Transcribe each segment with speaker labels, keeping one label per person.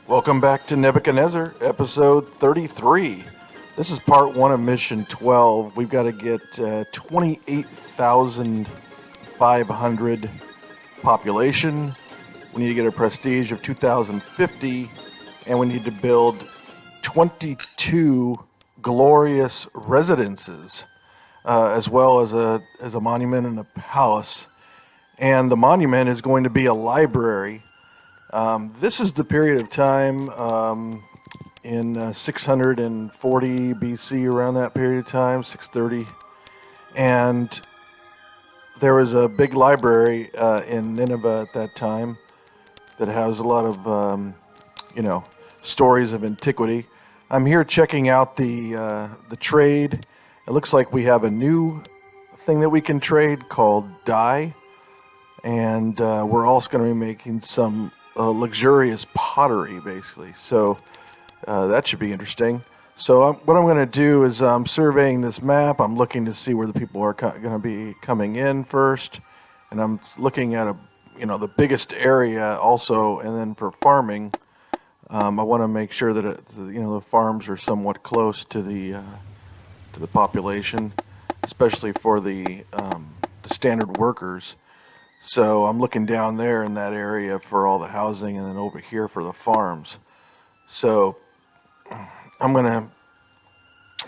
Speaker 1: Welcome back to Nebuchadnezzar, episode 33. This is part 1 of mission 12. We've got to get 28,500 population. We need to get a prestige of 2,050, and we need to build 22 glorious residences, as well as a monument and a palace. And the monument is going to be a library. This is the period of time in 640 BC, around that period of time, 630. And there was a big library in Nineveh at that time that has a lot of, stories of antiquity. I'm here checking out the trade. It looks like we have a new thing that we can trade called dye. And we're also going to be making some luxurious pottery, basically. So that should be interesting. So what I'm going to do is I'm surveying this map. I'm looking to see where the people are going to be coming in first, and I'm looking at the biggest area also. And then for farming, I want to make sure that the farms are somewhat close to the population, especially for the standard workers. So I'm looking down there in that area for all the housing, and then over here for the farms. So I'm going to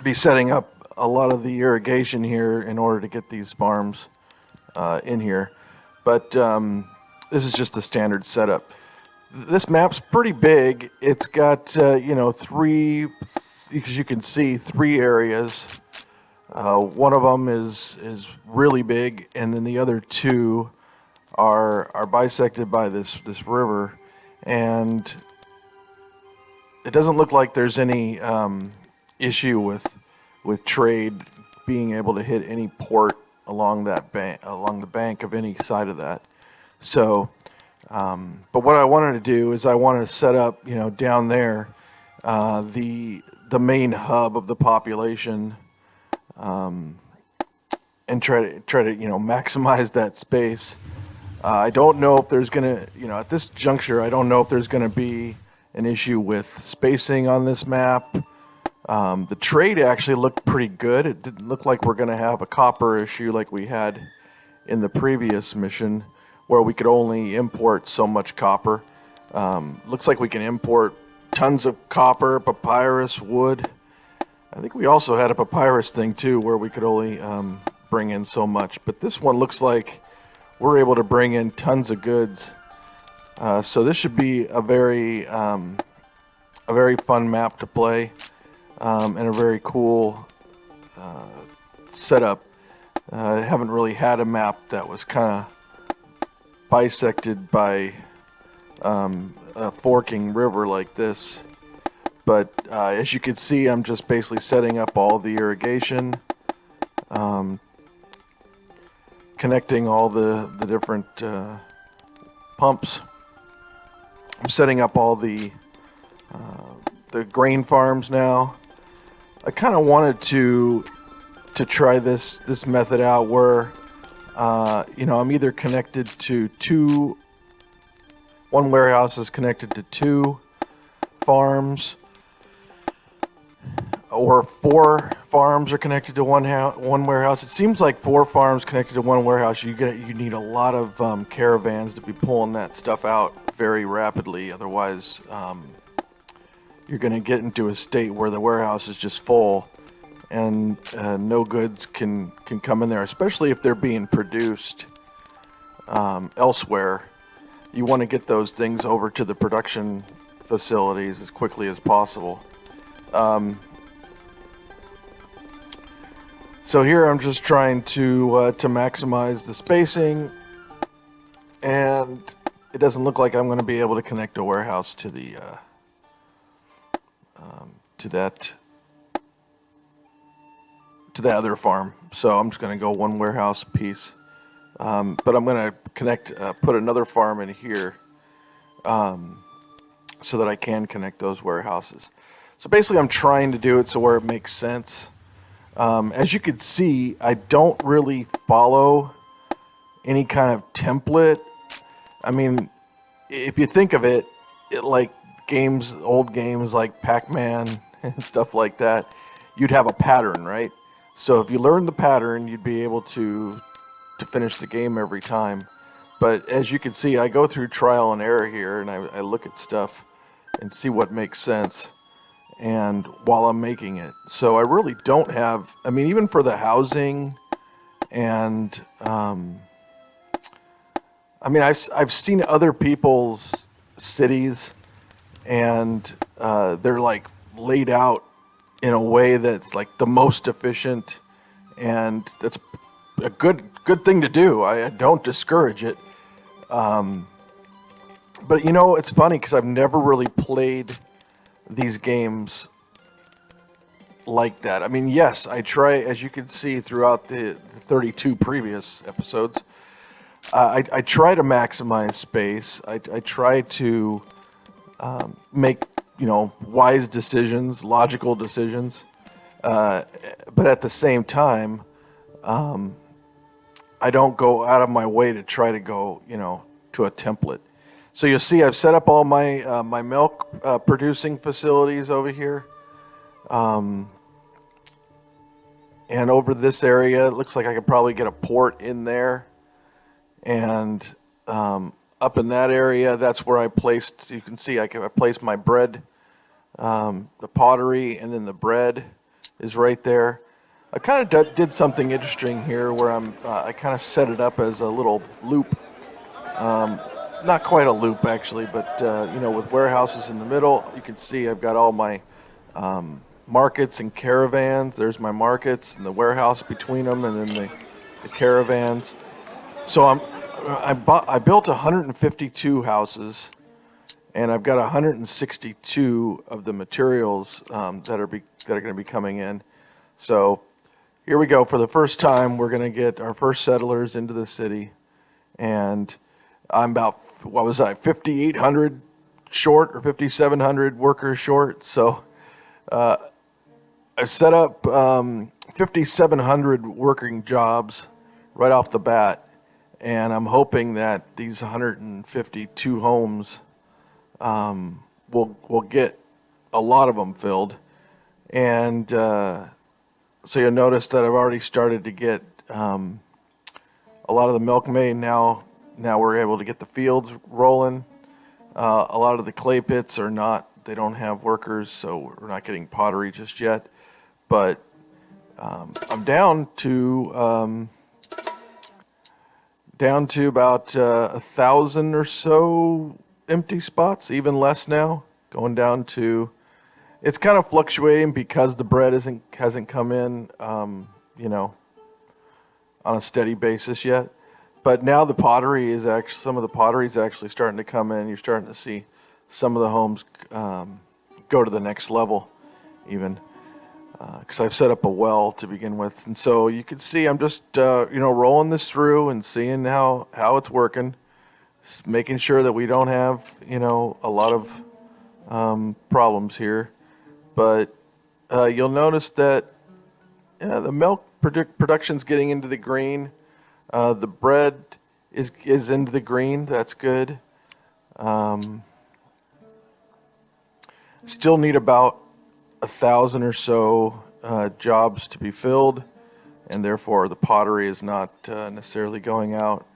Speaker 1: be setting up a lot of the irrigation here in order to get these farms in here. But this is just the standard setup. This map's pretty big. It's got, three, as you can see, 3 areas. One of them is really big, and then the other 2 are bisected by this river, and it doesn't look like there's any issue with trade being able to hit any port along the bank of any side of that. So, but what I wanted to do is I wanted to set up, down there, the main hub of the population, and try to maximize that space. I don't know if there's going to, at this juncture, I don't know if there's going to be an issue with spacing on this map. The trade actually looked pretty good. It didn't look like we're going to have a copper issue like we had in the previous mission, where we could only import so much copper. Looks like we can import tons of copper, papyrus, wood. I think we also had a papyrus thing too, where we could only bring in so much. But this one looks like we're able to bring in tons of goods. So this should be a very fun map to play, and a very cool setup. I haven't really had a map that was kind of bisected by a forking river like this. But as you can see, I'm just basically setting up all the irrigation, connecting all the different pumps. I'm setting up all the grain farms now. I kind of wanted to try this method out where I'm either connected to one warehouse is connected to 2 farms, or 4 farms are connected to one warehouse. It seems like 4 farms connected to one warehouse. You need a lot of caravans to be pulling that stuff out very rapidly. Otherwise, you're going to get into a state where the warehouse is just full, and no goods can come in there, especially if they're being produced elsewhere. You want to get those things over to the production facilities as quickly as possible. So here I'm just trying to maximize the spacing, and it doesn't look like I'm going to be able to connect a warehouse to the to that other farm. So I'm just going to go one warehouse piece, but I'm going to put another farm in here, so that I can connect those warehouses. So basically, I'm trying to do it so where it makes sense. As you can see, I don't really follow any kind of template. I mean, if you think of it, like games, old games like Pac-Man and stuff like that, you'd have a pattern, right? So if you learn the pattern, you'd be able to finish the game every time. But as you can see, I go through trial and error here, and I look at stuff and see what makes sense, and while I'm making it. So I really don't have, I mean, even for the housing, and I mean, I've seen other people's cities, and they're like laid out in a way that's like the most efficient, and that's a good thing to do. I don't discourage it. But you know, it's funny because I've never really played these games like that. I mean, yes, I try, as you can see throughout the 32 previous episodes, I try to maximize space. I try to make, you know, wise decisions, logical decisions. But at the same time, I don't go out of my way to try to go, you know, to a template. So you'll see I've set up all my my milk producing facilities over here. And over this area, it looks like I could probably get a port in there. And up in that area, that's where I placed, you can see I placed my bread, the pottery, and then the bread is right there. I kind of did something interesting here where I kind of set it up as a little loop. Not quite a loop actually, but you know, with warehouses in the middle, you can see I've got all my markets and caravans. There's my markets and the warehouse between them, and then the caravans. So I built 152 houses, and I've got 162 of the materials that are going to be coming in. So here we go. For the first time, we're going to get our first settlers into the city, and I'm about, what was I, 5,800 short or 5,700 workers short. So I set up 5,700 working jobs right off the bat, and I'm hoping that these 152 homes will get a lot of them filled. And so you'll notice that I've already started to get a lot of the milk made now. Now we're able to get the fields rolling. A lot of the clay pits are not, they don't have workers, so we're not getting pottery just yet. But I'm down to about 1,000 or so empty spots, even less now. Going down to, it's kind of fluctuating because the bread hasn't come in, you know, on a steady basis yet. But now the pottery is actually, some of the pottery is actually starting to come in. You're starting to see some of the homes go to the next level, even. Because I've set up a well to begin with. And so you can see I'm just, you know, rolling this through and seeing how it's working. Just making sure that we don't have, you know, a lot of problems here. But you'll notice that the milk production's getting into the green. The bread is into the green. That's good. Still need about 1,000 or so jobs to be filled, and therefore the pottery is not necessarily going out.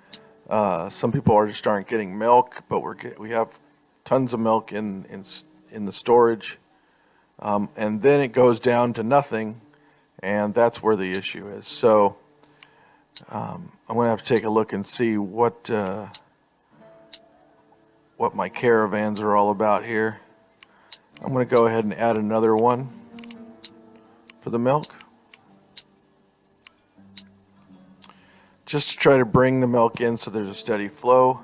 Speaker 1: Some people aren't getting milk, but we have tons of milk in the storage, and then it goes down to nothing, and that's where the issue is. So I'm going to have to take a look and see what my caravans are all about here. I'm going to go ahead and add another one for the milk, just to try to bring the milk in so there's a steady flow.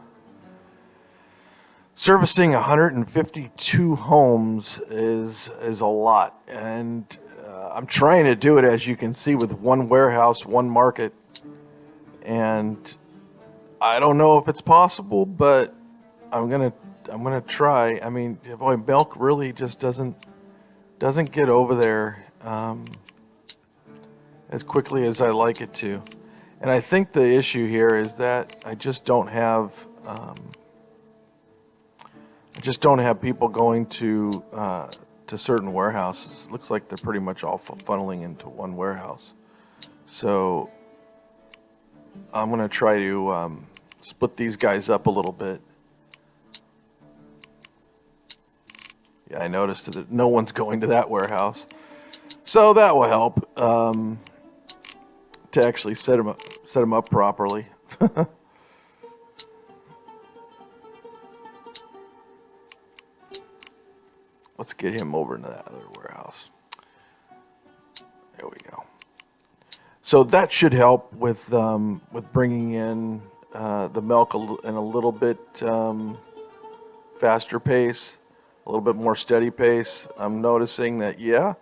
Speaker 1: Servicing 152 homes is a lot, and I'm trying to do it, as you can see, with one warehouse, one market, and I don't know if it's possible, but I'm gonna try. I mean, boy, milk really just doesn't get over there as quickly as I like it to. And I think the issue here is that I just don't have just don't have people going to certain warehouses. It looks like they're pretty much all funneling into one warehouse. So I'm going to try to split these guys up a little bit. Yeah, I noticed that no one's going to that warehouse. So that will help to actually set them up properly. Let's get him over into that other warehouse. There we go. So that should help with bringing in the milk in a little bit faster pace, a little bit more steady pace. I'm noticing that, yeah,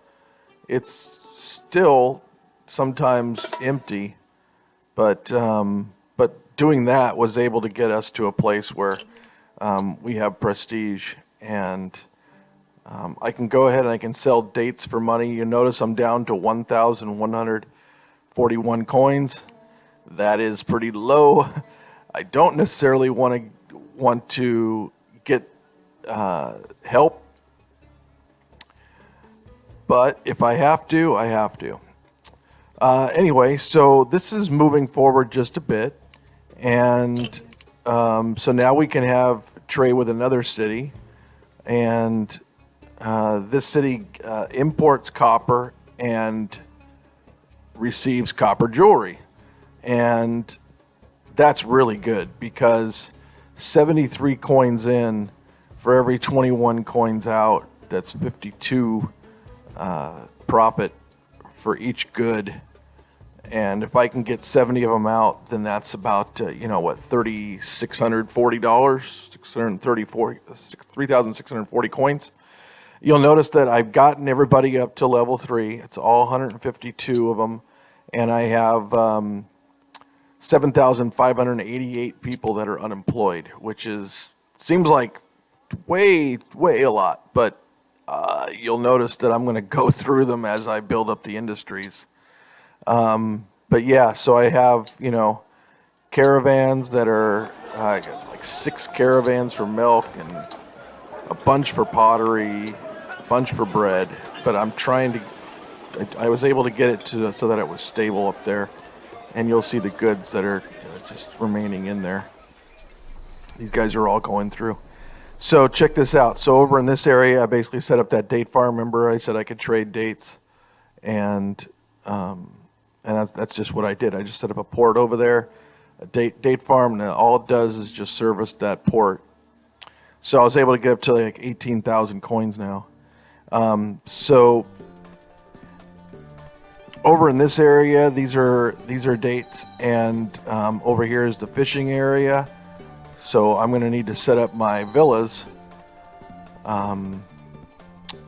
Speaker 1: it's still sometimes empty, but doing that was able to get us to a place where we have prestige, and I can go ahead and I can sell dates for money. You notice I'm down to 1,141 coins. That is pretty low. I don't necessarily want to get help, but if I have to, I have to. Anyway, so this is moving forward just a bit, and so now we can have trade with another city, and this city imports copper and receives copper jewelry, and that's really good because 73 coins in for every 21 coins out, that's 52 profit for each good. And if I can get 70 of them out, then that's about $3,640, 3,640 coins. You'll notice that I've gotten everybody up to level 3. It's all 152 of them, and I have 7,588 people that are unemployed, which seems like way a lot, but you'll notice that I'm going to go through them as I build up the industries. But yeah, so I have, caravans that are like 6 caravans for milk and a bunch for pottery, a bunch for bread. But I'm trying to, I was able to get it so that it was stable up there. And you'll see the goods that are just remaining in there. These guys are all going through. So check this out. So over in this area, I basically set up that date farm. Remember, I said I could trade dates, and that's just what I did. I just set up a port over there, a date farm, and all it does is just service that port. So I was able to get up to like 18,000 coins now. So over in this area, these are dates, and over here is the fishing area. So I'm going to need to set up my villas, and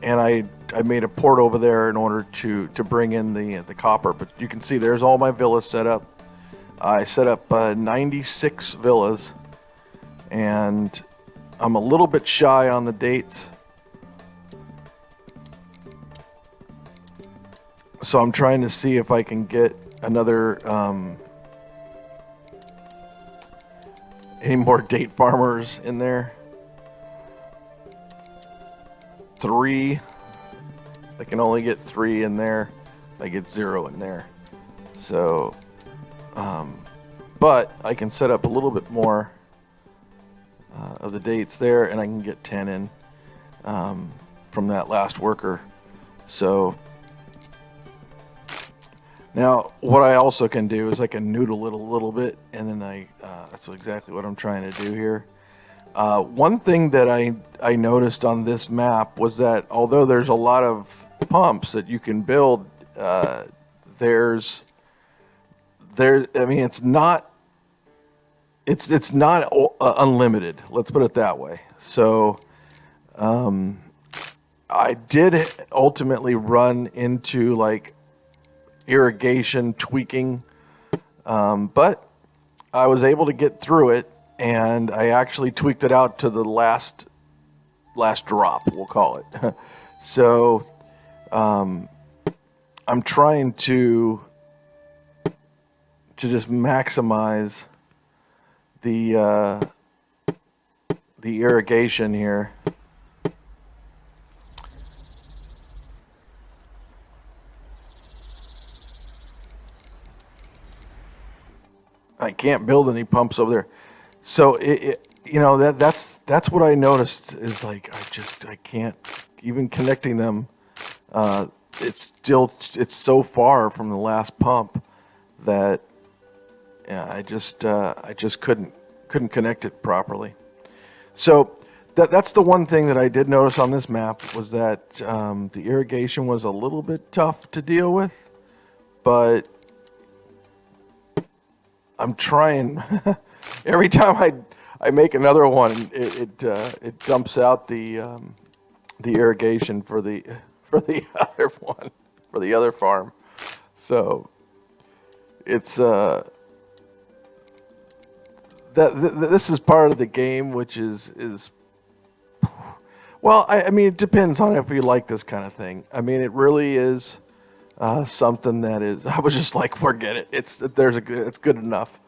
Speaker 1: I made a port over there in order to bring in the copper. But you can see there's all my villas set up. I set up 96 villas, and I'm a little bit shy on the dates. So I'm trying to see if I can get another any more date farmers in there. 3. I can only get 3 in there. I get 0 in there. So, but I can set up a little bit more of the dates there, and I can get 10 in from that last worker. So now what I also can do is I can noodle it a little bit, and then that's exactly what I'm trying to do here. One thing that I noticed on this map was that although there's a lot of pumps that you can build, it's not unlimited. Let's put it that way. So I did ultimately run into like irrigation tweaking, but I was able to get through it, and I actually tweaked it out to the last drop, we'll call it. So I'm trying to just maximize the irrigation here. I can't build any pumps over there. So that's what I noticed is like I can't even connecting them. It's so far from the last pump that I just couldn't connect it properly. So that's the one thing that I did notice on this map was that the irrigation was a little bit tough to deal with, but I'm trying. Every time I make another one, it dumps out the irrigation for the other one, for the other farm. So it's this is part of the game, which is well, I mean, it depends on if you like this kind of thing. I mean, it really is something that is. I was just like, forget it. It's good enough.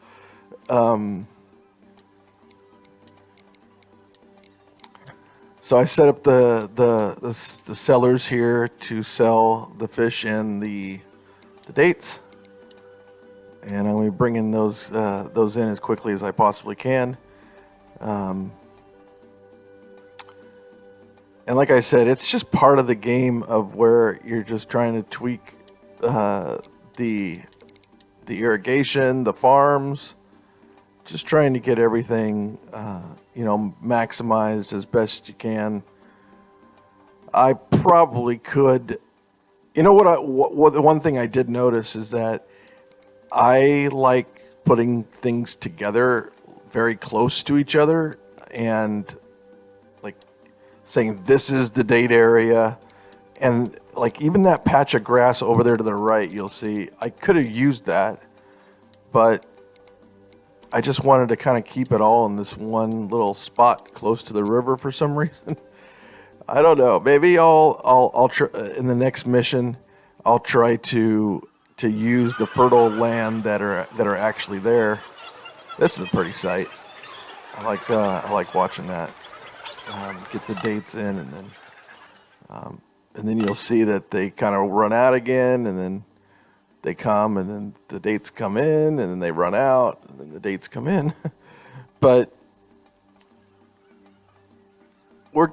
Speaker 1: So I set up the sellers here to sell the fish and the dates, and I'm going to be bringing those in as quickly as I possibly can. And like I said, it's just part of the game of where you're just trying to tweak the irrigation, the farms, just trying to get everything maximized as best you can. I probably could. You know what the one thing I did notice is that I like putting things together very close to each other and like saying this is the date area, and like even that patch of grass over there to the right, you'll see I could have used that, but I just wanted to kind of keep it all in this one little spot close to the river for some reason. I don't know. Maybe I'll try in the next mission. I'll try to use the fertile land that are actually there. This is a pretty sight. I like watching that. Get the dates in, and then you'll see that they kind of run out again, and then they come, and then the dates come in, and then they run out, and then the dates come in. But we're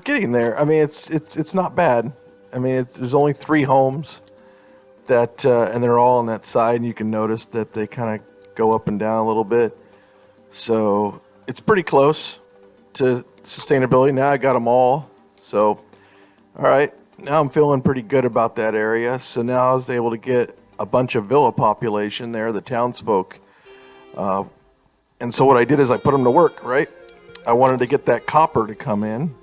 Speaker 1: getting there. I mean, it's not bad. I mean, there's only 3 homes that, and they're all on that side, and you can notice that they kind of go up and down a little bit. So it's pretty close to sustainability. Now I got them all. So, all right. Now I'm feeling pretty good about that area. So now I was able to get a bunch of villa population there, the townsfolk. And so what I did is I put them to work, right? I wanted to get that copper to come in.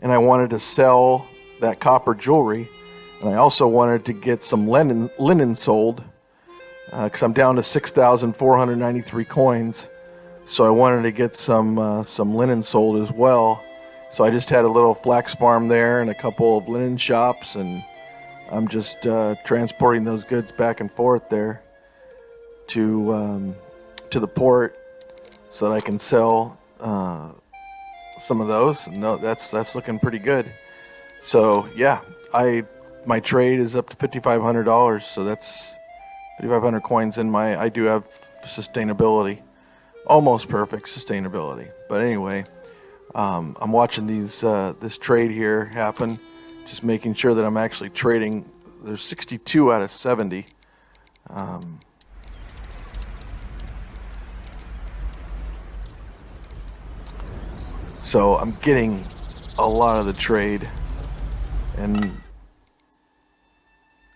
Speaker 1: And I wanted to sell that copper jewelry. And I also wanted to get some linen sold. Because I'm down to 6,493 coins. So I wanted to get some linen sold as well. So I just had a little flax farm there and a couple of linen shops, and I'm just transporting those goods back and forth there to the port so that I can sell some of those. And no, that's looking pretty good. So yeah, my trade is up to $5,500. So that's 5,500 coins in my. I do have sustainability, almost perfect sustainability. But anyway. I'm watching this trade here happen, just making sure that I'm actually trading. There's 62 out of 70. So I'm getting a lot of the trade, and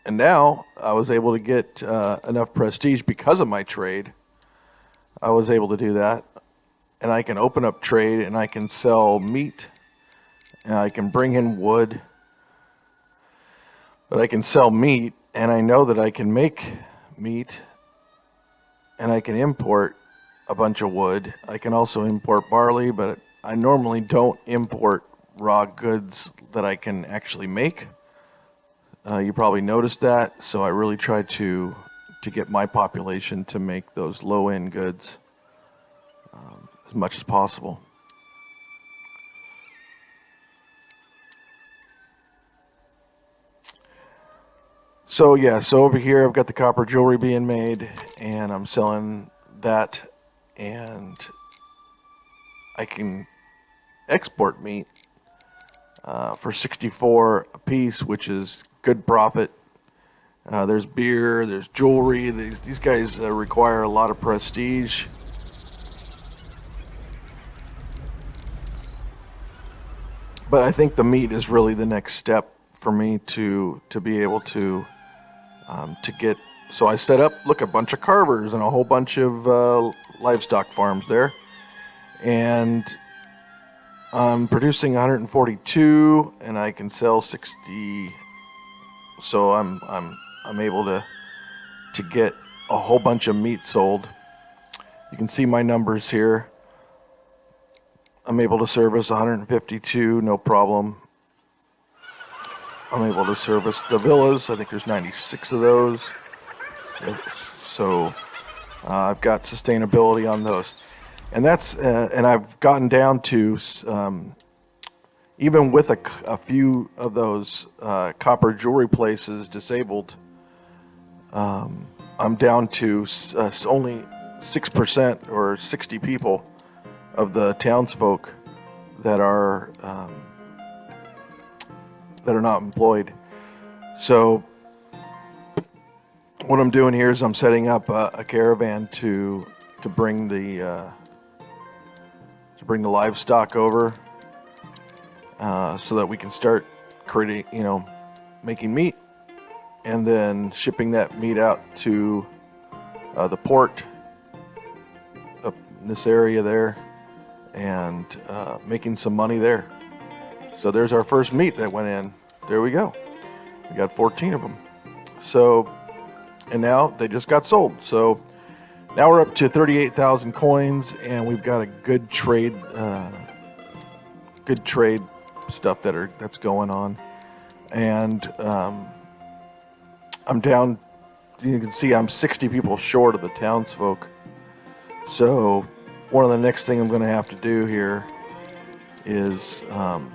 Speaker 1: now I was able to get enough prestige because of my trade. I was able to do that. And I can open up trade, and I can sell meat, and I can bring in wood, but I can sell meat, and I know that I can make meat, and I can import a bunch of wood. I can also import barley, but I normally don't import raw goods that I can actually make. You probably noticed that, so I really try to get my population to make those low-end goods as much as possible. So yeah, so over here I've got the copper jewelry being made, and I'm selling that, and I can export meat for 64 a piece, which is good profit. There's beer, there's jewelry. These guys require a lot of prestige. But I think the meat is really the next step for me to be able to get. So I set up, look, a bunch of carvers and a whole bunch of livestock farms there, and I'm producing 142, and I can sell 60. So I'm able to get a whole bunch of meat sold. You can see my numbers here. I'm able to service 152, no problem. I'm able to service the villas. I think there's 96 of those. So I've got sustainability on those. And that's and I've gotten down to, even with a few of those copper jewelry places disabled, I'm down to only 6% or 60 people of the townsfolk that are not employed. So what I'm doing here is I'm setting up a caravan to bring the livestock over, so that we can start creating, making meat, and then shipping that meat out to the port up in this area there, and making some money there. So there's our first meat that went in. There we go. We got 14 of them. So, and now they just got sold. So now we're up to 38,000 coins, and we've got a good trade stuff that's going on. And I'm down. You can see I'm 60 people short of the townsfolk. So one of the next thing I'm going to have to do here is I'm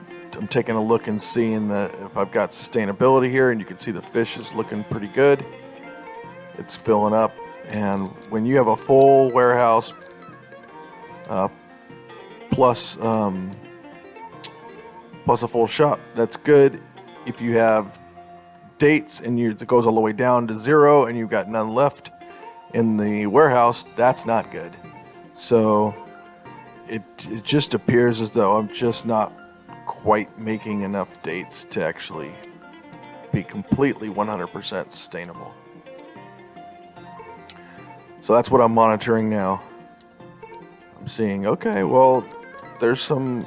Speaker 1: taking a look and seeing that if I've got sustainability here, and you can see the fish is looking pretty good. It's filling up, and when you have a full warehouse plus a full shop, that's good. If you have dates and it goes all the way down to zero and you've got none left in the warehouse, that's not good. So it just appears as though I'm just not quite making enough dates to actually be completely 100% sustainable. So that's what I'm monitoring now. I'm seeing, okay, well, there's some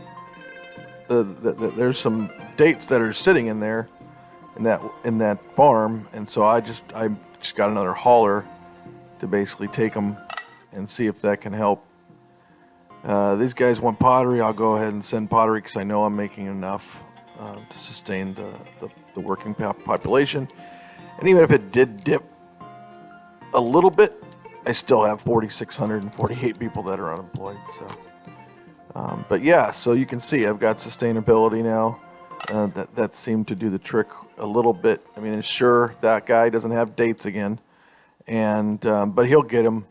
Speaker 1: dates that are sitting in there in that farm, and so I just got another hauler to basically take them and see if that can help. These guys want pottery. I'll go ahead and send pottery because I know I'm making enough to sustain the working population. And even if it did dip a little bit, I still have 4,648 people that are unemployed. So, but yeah, so you can see I've got sustainability now. That seemed to do the trick a little bit. I mean, sure, that guy doesn't have dates again, and but he'll get them,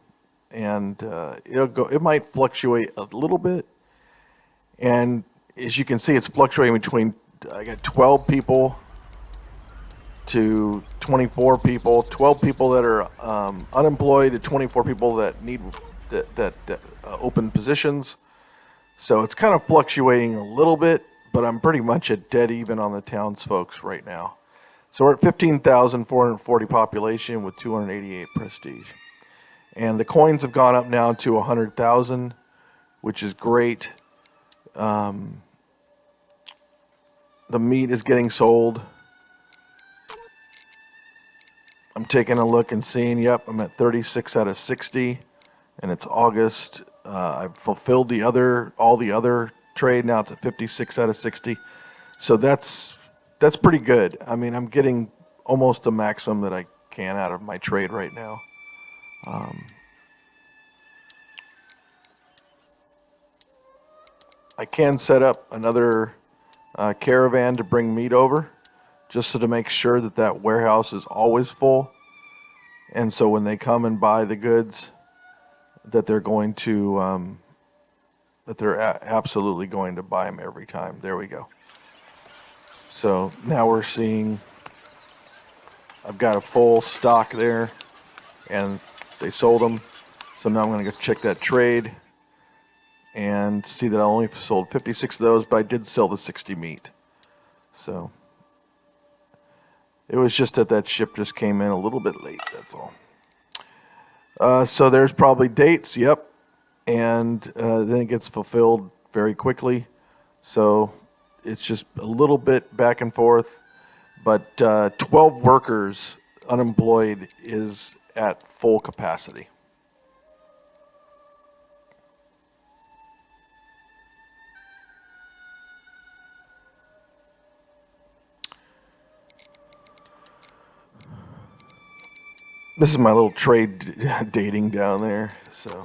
Speaker 1: and it'll go. It might fluctuate a little bit, and as you can see, it's fluctuating between I got 12 people to 24 people, 12 people that are unemployed, to 24 people that need that open positions. So it's kind of fluctuating a little bit, but I'm pretty much at dead even on the townsfolk right now. So we're at 15,440 population with 288 prestige. And the coins have gone up now to 100,000, which is great. The meat is getting sold. I'm taking a look and seeing, yep, I'm at 36 out of 60, and it's August. I've fulfilled all the other trade now to 56 out of 60. So that's pretty good. I mean, I'm getting almost the maximum that I can out of my trade right now. I can set up another caravan to bring meat over, just so to make sure that warehouse is always full. And so when they come and buy the goods, that they're going to, that they're absolutely going to buy them every time. There we go. So now we're seeing, I've got a full stock there, and they sold them. So now I'm going to go check that trade and see that I only sold 56 of those, but I did sell the 60 meat. So it was just that ship just came in a little bit late, that's all. So there's probably dates, yep. And then it gets fulfilled very quickly. So it's just a little bit back and forth. But 12 workers unemployed is at full capacity. This is my little trade dating down there. So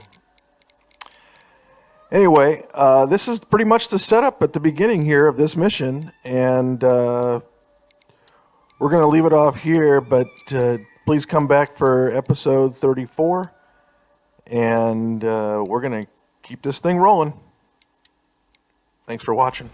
Speaker 1: anyway, this is pretty much the setup at the beginning here of this mission. And we're going to leave it off here, but please come back for episode 34. And we're going to keep this thing rolling. Thanks for watching.